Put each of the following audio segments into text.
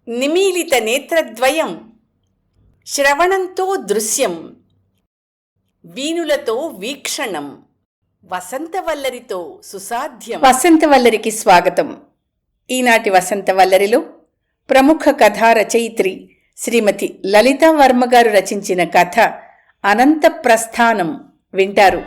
నిమీలిత నేత్రద్వయం, శ్రవణంతో దృశ్యం, వీణులతో వీక్షణం, వసంతవల్లరితో సుసాధ్యం. వసంతవల్లరికి స్వాగతం. ఈనాటి వసంతవల్లరిలో ప్రముఖ కథా రచయిత్రి శ్రీమతి లలితా వర్మ గారు రచించిన కథ అనంత ప్రస్థానం వింటారు.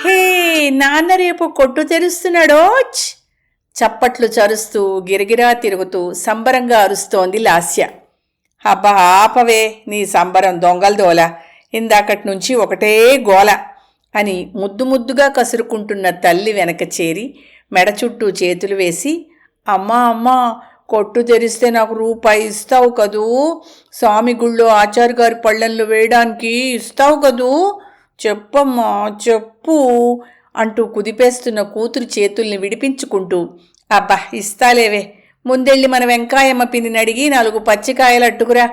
హే, నాన్న రేపు కొట్టు తెరుస్తున్నాడోచ్! చప్పట్లు చరుస్తూ గిరగిరా తిరుగుతూ సంబరంగా అరుస్తోంది లాస్య. అబ్బా ఆపవే నీ సంబరం దొంగలదోల, ఇందాకటి నుంచి ఒకటే గోల అని ముద్దు ముద్దుగా కసురుకుంటున్న తల్లి వెనక చేరి మెడ చుట్టూ చేతులు వేసి, అమ్మా అమ్మా కొట్టు తెరిస్తే నాకు రూపాయి ఇస్తావు కదూ, స్వామి గుళ్ళో ఆచార్య గారి పళ్ళెంలో వేయడానికి ఇస్తావు కదూ, చెప్పమ్మా చెప్పు అంటూ కుదిపేస్తున్న కూతురు చేతుల్ని విడిపించుకుంటూ, అబ్బా ఇస్తాలేవే, ముందెళ్ళి మన వెంకాయమ్మ పిన్నిని అడిగి 4 పచ్చికాయలు అట్టుకురా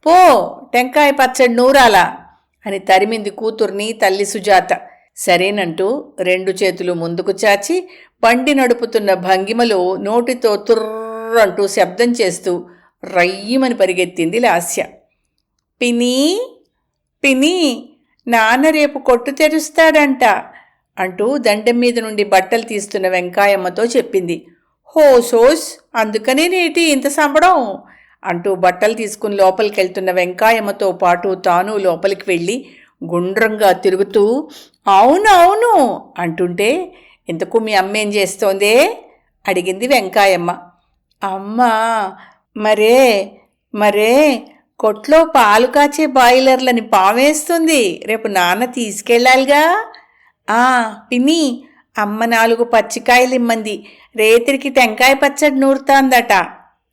పో, టెంకాయ పచ్చడి నూరాలా అని తరిమింది కూతుర్ని తల్లి సుజాత. సరేనంటూ 2 చేతులు ముందుకు చాచి బండి నడుపుతున్న భంగిమలో నోటితో తుర్రంటూ శబ్దం చేస్తూ రయ్యమని పరిగెత్తింది లాస్య. పినీ పినీ, నాన్న రేపు కొట్టు తెరుస్తాడంట అంటూ దండెం మీద నుండి బట్టలు తీస్తున్న వెంకాయమ్మతో చెప్పింది. హోసోస్, అందుకనే నేటి ఇంత సంబడం అంటూ బట్టలు తీసుకుని లోపలికెళ్తున్న వెంకాయమ్మతో పాటు తాను లోపలికి వెళ్ళి గుండ్రంగా తిరుగుతూ అవును అంటుంటే, ఇంతకు మీ అమ్మేం చేస్తోందే అడిగింది వెంకాయమ్మ. అమ్మా మరే కొట్లో పాలు కాచే బాయిలర్లని పావేస్తుంది, రేపు నాన్న తీసుకెళ్ళాలిగా. పిన్ని, అమ్మ 4 పచ్చికాయలు ఇమ్మంది, రేతిరికి టెంకాయ పచ్చడి నూరుతాందట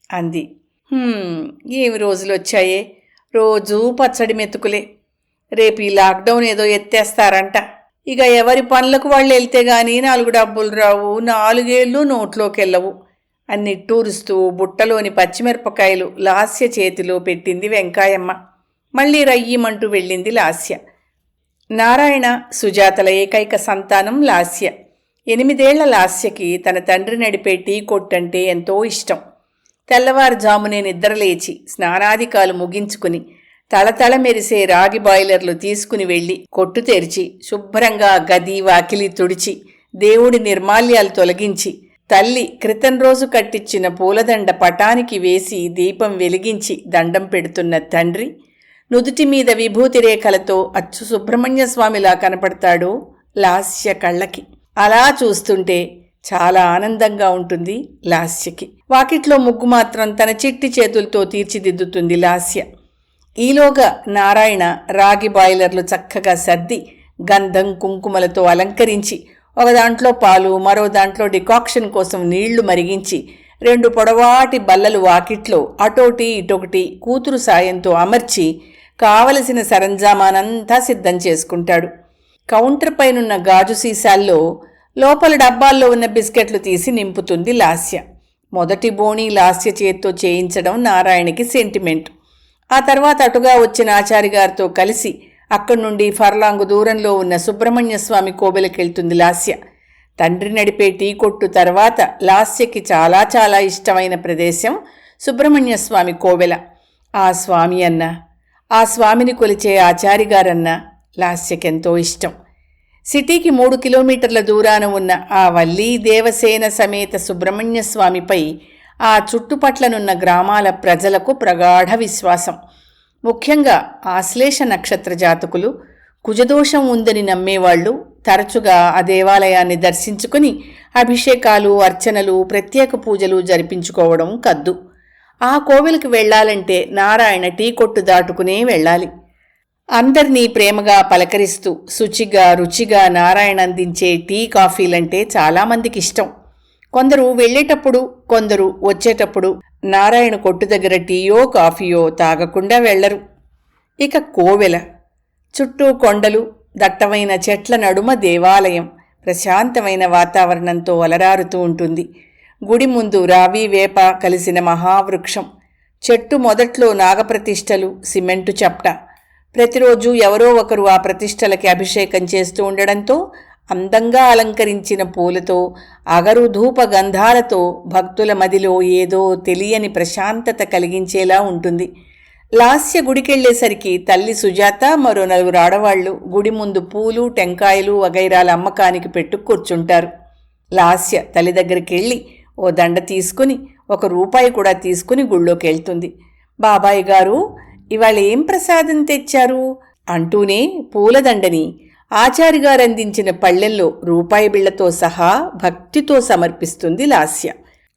అంది. ఏమి రోజులు వచ్చాయే, రోజూ పచ్చడి మెతుకులే. రేపు ఈ లాక్డౌన్ ఏదో ఎత్తేస్తారంట. ఇక ఎవరి పనులకు వాళ్ళు వెళ్తే గానీ 4 డబ్బులు రావు, 4 ఏళ్ళు నోట్లోకి వెళ్ళవు అని నిట్టూరుస్తూ బుట్టలోని పచ్చిమిరపకాయలు లాస్య చేతిలో పెట్టింది వెంకాయమ్మ. మళ్ళీ రయ్యమంటూ వెళ్ళింది లాస్య. నారాయణ, సుజాతల ఏకైక సంతానం లాస్య. 8 ఏళ్ల లాస్యకి తన తండ్రి నడిపే టీ కొట్టంటే ఎంతో ఇష్టం. తెల్లవారుజామునే నిద్రలేచి స్నానాదికాలు ముగించుకుని తళతళ మెరిసే రాగి బాయిలర్లు తీసుకుని వెళ్ళి కొట్టు తెరిచి శుభ్రంగా గది వాకిలి తుడిచి దేవుడి నిర్మాల్యాలు తొలగించి తల్లి క్రితం రోజు కట్టించిన పూలదండ పటానికి వేసి దీపం వెలిగించి దండం పెడుతున్న తండ్రి నుదుటి మీద విభూతి రేఖలతో అచ్చు సుబ్రహ్మణ్య స్వామిలా కనపడతాడు లాస్య కళ్ళకి. అలా చూస్తుంటే చాలా ఆనందంగా ఉంటుంది లాస్యకి. వాకిట్లో ముగ్గు మాత్రం తన చిట్టి చేతులతో తీర్చిదిద్దుతుంది లాస్య. ఈలోగా నారాయణ రాగి బాయిలర్లు చక్కగా సర్ది గంధం కుంకుమలతో అలంకరించి ఒక దాంట్లో పాలు, మరో దాంట్లో డికాక్షన్ కోసం నీళ్లు మరిగించి 2 పొడవాటి బల్లలు వాకిట్లో అటోటి ఇటొకటి కూతురు సాయంతో అమర్చి కావలసిన సరంజామానంతా సిద్ధం చేసుకుంటాడు. కౌంటర్ పైనున్న గాజు సీసాల్లో లోపల డబ్బాల్లో ఉన్న బిస్కెట్లు తీసి నింపుతుంది లాస్య. మొదటి బోణీ లాస్య చేత్తో చేయించడం నారాయణకి సెంటిమెంట్. ఆ తర్వాత అటుగా వచ్చిన ఆచార్య గారితో కలిసి అక్కడి నుండి ఫర్లాంగు దూరంలో ఉన్న సుబ్రహ్మణ్యస్వామి కోవెలకెళ్తుంది లాస్య. తండ్రి నడిపే టీ కొట్టు తర్వాత లాస్యకి చాలా చాలా ఇష్టమైన ప్రదేశం సుబ్రహ్మణ్యస్వామి కోవెల. ఆ స్వామి అన్న, ఆ స్వామిని కొలిచే ఆచార్య గారన్న లాస్యకెంతో ఇష్టం. సిటీకి 3 కిలోమీటర్ల దూరాన ఉన్న ఆ వల్లీ దేవసేన సమేత సుబ్రహ్మణ్యస్వామిపై ఆ చుట్టుపట్లనున్న గ్రామాల ప్రజలకు ప్రగాఢ విశ్వాసం. ముఖ్యంగా ఆశ్లేష నక్షత్ర జాతకులు కుజదోషం ఉందని నమ్మేవాళ్లు తరచుగా ఆ దేవాలయాన్ని దర్శించుకుని అభిషేకాలు, అర్చనలు, ప్రత్యేక పూజలు జరిపించుకోవడం కద్దు. ఆ కోవెలకు వెళ్లాలంటే నారాయణ టీ కొట్టు దాటుకునే వెళ్ళాలి. అందర్నీ ప్రేమగా పలకరిస్తూ శుచిగా రుచిగా నారాయణ అందించే టీ, కాఫీలంటే చాలామందికి ఇష్టం. కొందరు వెళ్ళేటప్పుడు, కొందరు వచ్చేటప్పుడు నారాయణ కొట్టు దగ్గర టీయో కాఫీయో తాగకుండా వెళ్లరు. ఇక కోవెల చుట్టూ కొండలు, దట్టమైన చెట్ల నడుమ దేవాలయం ప్రశాంతమైన వాతావరణంతో అలరారుతూ ఉంటుంది. గుడి ముందు రావి వేప కలిసిన మహావృక్షం. చెట్టు మొదట్లో నాగప్రతిష్టలు, సిమెంటు చప్ట. ప్రతిరోజు ఎవరో ఒకరు ఆ ప్రతిష్టలకి అభిషేకం చేస్తూ ఉండడంతో అందంగా అలంకరించిన పూలతో అగరు ధూప గంధాలతో భక్తుల మదిలో ఏదో తెలియని ప్రశాంతత కలిగించేలా ఉంటుంది. లాస్య గుడికెళ్లేసరికి తల్లి సుజాత మరో 4 ఆడవాళ్లు గుడి ముందు పూలు టెంకాయలు వగైరాల అమ్మకానికి పెట్టు కూర్చుంటారు. లాస్య తల్లి దగ్గరికెళ్ళి ఓ దండ తీసుకుని ₹1 కూడా తీసుకుని గుళ్ళోకెళ్తుంది. బాబాయ్ గారు, ఇవాళ ఏం ప్రసాదం తెచ్చారు అంటూనే పూలదండని ఆచారిగారందించిన పళ్ళెల్లో రూపాయి బిళ్లతో సహా భక్తితో సమర్పిస్తుంది లాస్య.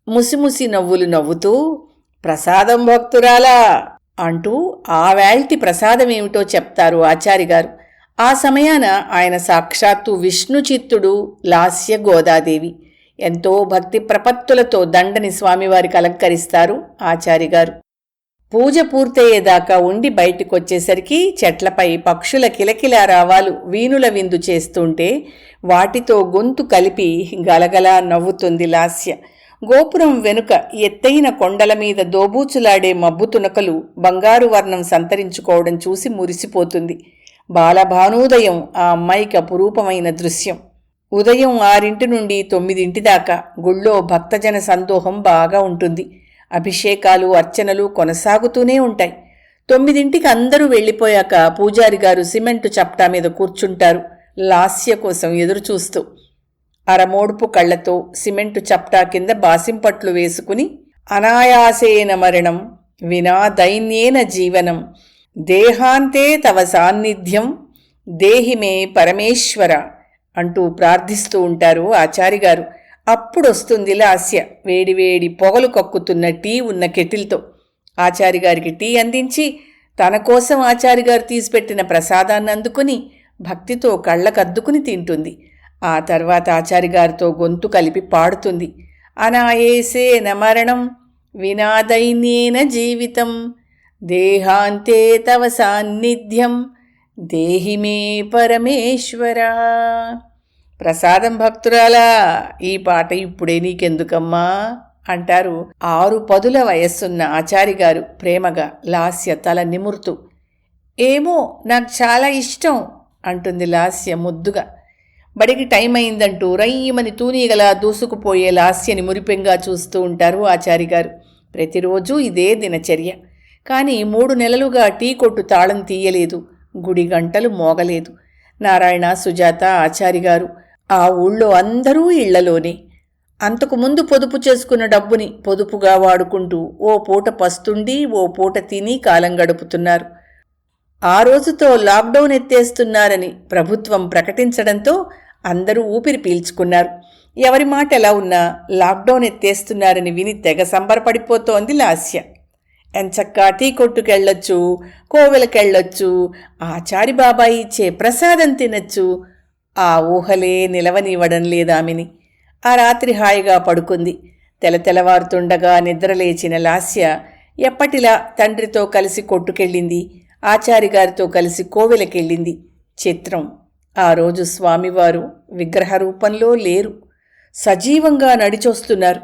ముసిముసి నవ్వులు నవ్వుతూ, ప్రసాదం భక్తురాలా అంటూ ఆ వేల్టి ప్రసాదమేమిటో చెప్తారు ఆచారిగారు. ఆ సమయాన ఆయన సాక్షాత్తు విష్ణు చిత్తుడు లాస్య గోదాదేవి. ఎంతో భక్తి ప్రపత్తులతో దండని స్వామివారికి అలంకరిస్తారు ఆచారిగారు. పూజ పూర్తయ్యేదాకా ఉండి బయటికొచ్చేసరికి చెట్లపై పక్షుల కిలకిలా రావాలు వీణుల విందు చేస్తుంటే వాటితో గొంతు కలిపి గలగలా నవ్వుతుంది లాస్య. గోపురం వెనుక ఎత్తైన కొండల మీద దోబూచులాడే మబ్బు తునకలు బంగారు వర్ణం సంతరించుకోవడం చూసి మురిసిపోతుంది. బాలభానోదయం ఆ అమ్మాయికి అపురూపమైన దృశ్యం. ఉదయం 6 నుండి 9 దాకా గుళ్ళో భక్తజన సందోహం బాగా ఉంటుంది. అభిషేకాలు అర్చనలు కొనసాగుతూనే ఉంటాయి. 9ంటికి అందరూ వెళ్లిపోయాక పూజారి గారు సిమెంటు చప్టా మీద కూర్చుంటారు లాస్య కోసం ఎదురుచూస్తూ. అరమోడుపు కళ్లతో సిమెంటు చప్టా కింద బాసింపట్లు వేసుకుని, అనాయాసేన మరణం వినా దైన్యేన జీవనం దేహాంతే తవ సాన్నిధ్యం దేహిమే పరమేశ్వర అంటూ ప్రార్థిస్తూ ఉంటారు ఆచారిగారు. అప్పుడొస్తుంది లాస్య వేడివేడి పొగలు కక్కుతున్న టీ ఉన్న కెటిల్తో. ఆచారిగారికి టీ అందించి తన కోసం ఆచారిగారు తీసిపెట్టిన ప్రసాదాన్ని అందుకుని భక్తితో కళ్ళకద్దుకుని తింటుంది. ఆ తర్వాత ఆచారిగారితో గొంతు కలిపి పాడుతుంది. అనాయేసేన మరణం వినాదైన్యేన జీవితం దేహాంతే తవ సాన్నిధ్యం దేహిమే పరమేశ్వర. ప్రసాదం భక్తురాలా, ఈ పాట ఇప్పుడే నీకెందుకమ్మా అంటారు 6 పదుల వయస్సున్న ఆచారిగారు ప్రేమగా లాస్య తల నిమురుతూ. ఏమో, నాకు చాలా ఇష్టం అంటుంది లాస్య ముద్దుగా. బడికి టైం అయిందంటూ రయ్యమని తూనీగలా దూసుకుపోయే లాస్యని మురిపెంగా చూస్తూ ఉంటారు ఆచారిగారు. ప్రతిరోజూ ఇదే దినచర్య. కానీ 3 నెలలుగా టీ కొట్టు తాళం తీయలేదు, గుడి గంటలు మోగలేదు. నారాయణ, సుజాత, ఆచారిగారు ఆ ఊళ్ళో అందరూ ఇళ్లలోనే. అంతకుముందు పొదుపు చేసుకున్న డబ్బుని పొదుపుగా వాడుకుంటూ ఓ పూట పస్తుండి ఓ పూట తిని కాలం గడుపుతున్నారు. ఆ రోజుతో లాక్డౌన్ ఎత్తేస్తున్నారని ప్రభుత్వం ప్రకటించడంతో అందరూ ఊపిరి పీల్చుకున్నారు. ఎవరి మాట ఎలా ఉన్నా లాక్డౌన్ ఎత్తేస్తున్నారని విని తెగ సంబరపడిపోతోంది లాస్య. ఎంచక్కా టీ కొట్టుకెళ్ళొచ్చు, కోవెలకెళ్ళొచ్చు, ఆచారి బాబాయి ఇచ్చే ప్రసాదం తినచ్చు. ఆ ఊహలే నిలవనివ్వడం లేదామిని. ఆ రాత్రి హాయిగా పడుకుంది. తెల్లవారుతుండగా నిద్రలేచిన లాస్య ఎప్పటిలా తండ్రితో కలిసి కొట్టుకెళ్ళింది, ఆచారిగారితో కలిసి కోవెలకెళ్ళింది. చిత్రం, ఆ రోజు స్వామివారు విగ్రహ రూపంలో లేరు, సజీవంగా నడిచొస్తున్నారు.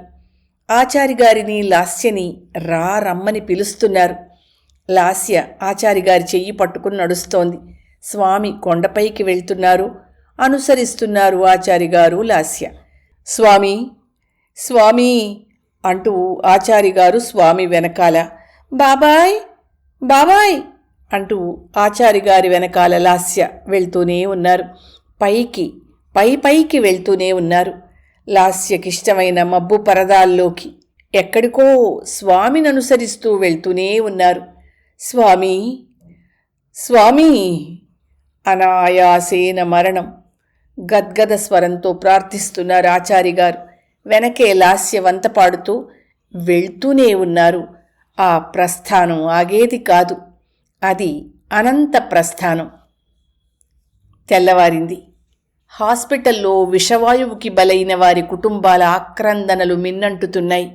ఆచారిగారిని లాస్యని రమ్మని పిలుస్తున్నారు. లాస్య ఆచారిగారి చెయ్యి పట్టుకుని నడుస్తోంది. స్వామి కొండపైకి వెళ్తున్నారు, అనుసరిస్తున్నారు ఆచారిగారు లాస్య. స్వామి, స్వామి అంటూ ఆచారిగారు స్వామి వెనకాల, బాబాయ్, బాబాయ్ అంటూ ఆచారిగారి వెనకాల లాస్య వెళ్తూనే ఉన్నారు. పైకి వెళ్తూనే ఉన్నారు. లాస్యకిష్టమైన మబ్బు పరదాల్లోకి ఎక్కడికో స్వామిని అనుసరిస్తూ వెళ్తూనే ఉన్నారు. స్వామి, స్వామి. అనాయాసేన మరణం గద్గద స్వరంతో ప్రార్థిస్తున్నారు ఆచారిగారు. వెనకే లాస్య వంత పాడుతూ వెళ్తూనే ఉన్నారు. ఆ ప్రస్థానం ఆగేది కాదు, అది అనంత ప్రస్థానం. తెల్లవారింది. హాస్పిటల్లో విషవాయువుకి బలైన వారి కుటుంబాల ఆక్రందనలు మిన్నంటుతున్నాయి.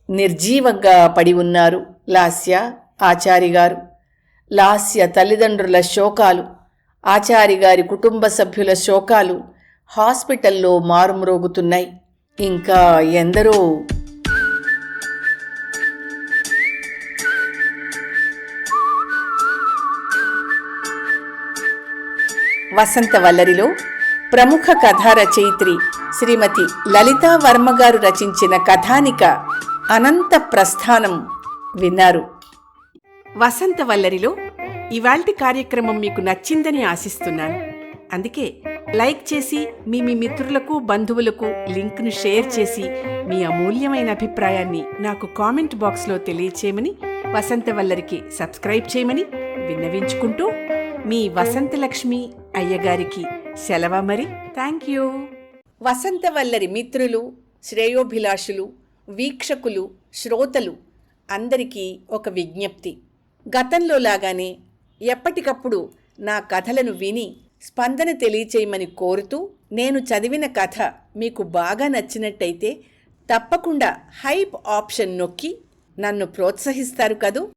నిర్జీవంగా పడి ఉన్నారు లాస్య, ఆచారిగారు. లాస్య తల్లిదండ్రుల శోకాలు, ఆచారిగారి కుటుంబ సభ్యుల శోకాలు హాస్పిటల్లో మారుమ్రోగుతున్నాయి. ఇంకా ఎందరో. వసంతవల్లరిలో ప్రముఖ కథా రచయిత్రి శ్రీమతి లలితా వర్మ గారు రచించిన కథానిక అనంత ప్రస్థానం విన్నారు. వసంతవల్లరిలో ఇవాల్టి కార్యక్రమం మీకు నచ్చిందని ఆశిస్తున్నాను. అందుకే లైక్ చేసి మీ మిత్రులకు బంధువులకు లింక్ను షేర్ చేసి మీ అమూల్యమైన అభిప్రాయాన్ని నాకు కామెంట్ బాక్స్లో తెలియచేయమని, వసంతవల్లరికి సబ్స్క్రైబ్ చేయమని విన్నవించుకుంటూ మీ వసంతలక్ష్మి అయ్యగారికి సెలవు. మరి థ్యాంక్ యూ. వసంతవల్లరి మిత్రులు, శ్రేయోభిలాషులు, వీక్షకులు, శ్రోతలు అందరికీ ఒక విజ్ఞప్తి. గతంలో లాగానే ఎప్పటికప్పుడు నా కథలను విని స్పందన తెలియచేయమని కోరుతూ, నేను చదివిన కథ మీకు బాగా నచ్చినట్టయితే తప్పకుండా హైప్ ఆప్షన్ నొక్కి నన్ను ప్రోత్సహిస్తారు కదూ.